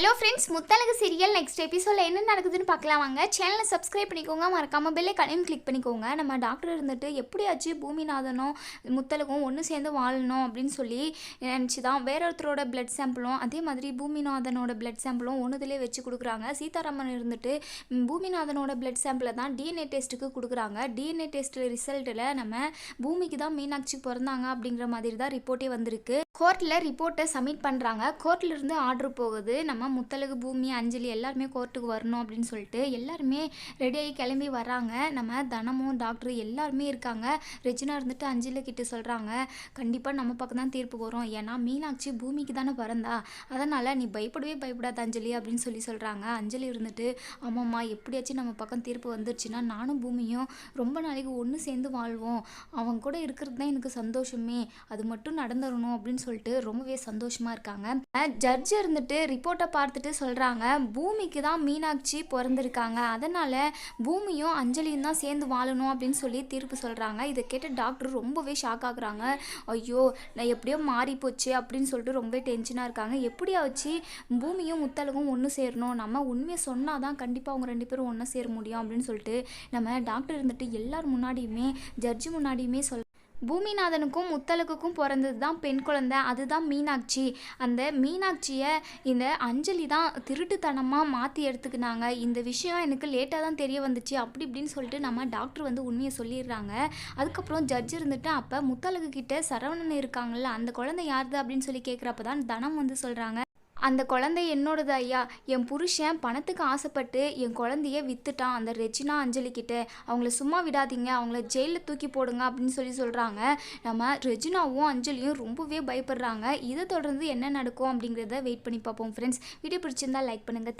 Hello friends, Muthazhagu serial next எபிசோடில் என்ன நடக்குதுன்னு பார்க்கலாம் வாங்க. சேனலை சப்ஸ்கிரைப் பண்ணிக்கோங்க, மறக்காமல் பெல் ஐகானையும் கிளிக் பண்ணிக்கோங்க. நம்ம டாக்டர் இருந்துட்டு எப்படியாச்சும் பூமிநாதனும் முத்தழகும் ஒன்று சேர்ந்து வாழணும் அப்படின்னு சொல்லி நினச்சி தான் வேற ஒருத்தரோட பிளட் சாம்பிளும் அதே மாதிரி பூமிநாதனோட பிளட் சாம்பிளும் ஒன்றுதிலே வச்சு கொடுக்குறாங்க. சீதாராமன் இருந்துட்டு பூமிநாதனோட பிளட் சாம்பிளை தான் டிஎன்ஏ டெஸ்ட்டுக்கு கொடுக்குறாங்க. டிஎன்ஏ டெஸ்ட் ரிசல்ட்டில் நம்ம பூமிக்கு தான் மீனாட்சி பிறந்தாங்க அப்படிங்கிற மாதிரி தான் ரிப்போர்ட்டே வந்திருக்கு. கோர்ட்டில் ரிப்போர்ட்டை சப்மிட் பண்ணுறாங்க. கோர்ட்லேருந்து ஆர்டர் போகுது, நம்ம முத்தழகு, பூமி, அஞ்சலி எல்லாருமே கோர்ட்டுக்கு வரணும் அப்படின்னு சொல்லிட்டு எல்லாருமே ரெடியாகி கிளம்பி வராங்க. நம்ம தனமும் டாக்டர் எல்லாருமே இருக்காங்க. ரெஜினா இருந்துட்டு அஞ்சலி கிட்ட சொல்கிறாங்க, கண்டிப்பாக நம்ம பக்கம் தான் தீர்ப்பு வரும், ஏன்னா மீனாட்சி பூமிக்கு தானே பிறந்தா, அதனால் நீ பயப்படாத அஞ்சலி அப்படின்னு சொல்கிறாங்க. அஞ்சலி இருந்துட்டு, ஆமாம்மா, எப்படியாச்சும் நம்ம பக்கம் தீர்ப்பு வந்துருச்சுன்னா நானும் பூமியும் ரொம்ப நாளைக்கு ஒன்று சேர்ந்து வாழ்வோம், அவங்க கூட இருக்கிறது தான் எனக்கு சந்தோஷமே, அது மட்டும் நடந்துடணும் அப்படின்னு சொல்லிட்டு ரொம்பவே சந்தோஷமாக இருக்காங்க. ஜட்ஜ் இருந்துட்டு ரிப்போர்ட்டை பார்த்துட்டு சொல்கிறாங்க, பூமிக்கு தான் மீனாட்சி பிறந்திருக்காங்க, அதனால் பூமியும் அஞ்சலியும் தான் சேர்ந்து வாழணும் அப்படின்னு சொல்லி தீர்ப்பு சொல்கிறாங்க. இதை கேட்ட டாக்டர் ரொம்பவே ஷாக் ஆகுறாங்க. ஐயோ, நான் எப்படியோ மாறி போச்சு அப்படின்னு சொல்லிட்டு ரொம்ப டென்ஷனாக இருக்காங்க. எப்படியா வச்சு பூமியும் முத்தழகும் ஒன்று சேரணும், நம்ம உண்மையை சொன்னால் தான் கண்டிப்பாக அவங்க ரெண்டு பேரும் ஒன்றா சேர முடியும் அப்படின்னு சொல்லிட்டு நம்ம டாக்டர் இருந்துட்டு எல்லார் முன்னாடியுமே ஜட்ஜு முன்னாடியுமே பூமிநாதனுக்கும் முத்தழகுக்கும் பிறந்தது தான் பெண் குழந்தை, அதுதான் மீனாட்சி. அந்த மீனாட்சியை இந்த அஞ்சலி தான் திருட்டுத்தனமாக மாற்றி எடுத்துக்கினாங்க. இந்த விஷயம் எனக்கு லேட்டாக தான் தெரிய வந்துச்சு அப்படி இப்படின்னு சொல்லிட்டு நம்ம டாக்டர் உண்மையை சொல்லிடுறாங்க. அதுக்கப்புறம் ஜட்ஜ் இருந்துட்டு, அப்போ முத்தழகு கிட்ட சரவணன் இருக்காங்கல்ல, அந்த குழந்தை யாருது அப்படின்னு சொல்லி கேட்குறப்ப தான் தனம் சொல்கிறாங்க, அந்த குழந்தை என்னோடது ஐயா, என் புருஷன் பணத்துக்கு ஆசைப்பட்டு என் குழந்தைய விற்றுட்டான் அந்த ரெஜினா அஞ்சலி கிட்ட, அவங்கள சும்மா விடாதீங்க, அவங்கள ஜெயிலில் தூக்கி போடுங்க அப்படின்னு சொல்கிறாங்க. நம்ம ரெஜினாவும் அஞ்சலியும் ரொம்பவே பயப்படுறாங்க. இதை தொடர்ந்து என்ன நடக்கும் அப்படிங்கிறத வெயிட் பண்ணி பார்ப்போம் ஃப்ரெண்ட்ஸ். வீடியோ பிடிச்சிருந்தா லைக் பண்ணுங்கள்.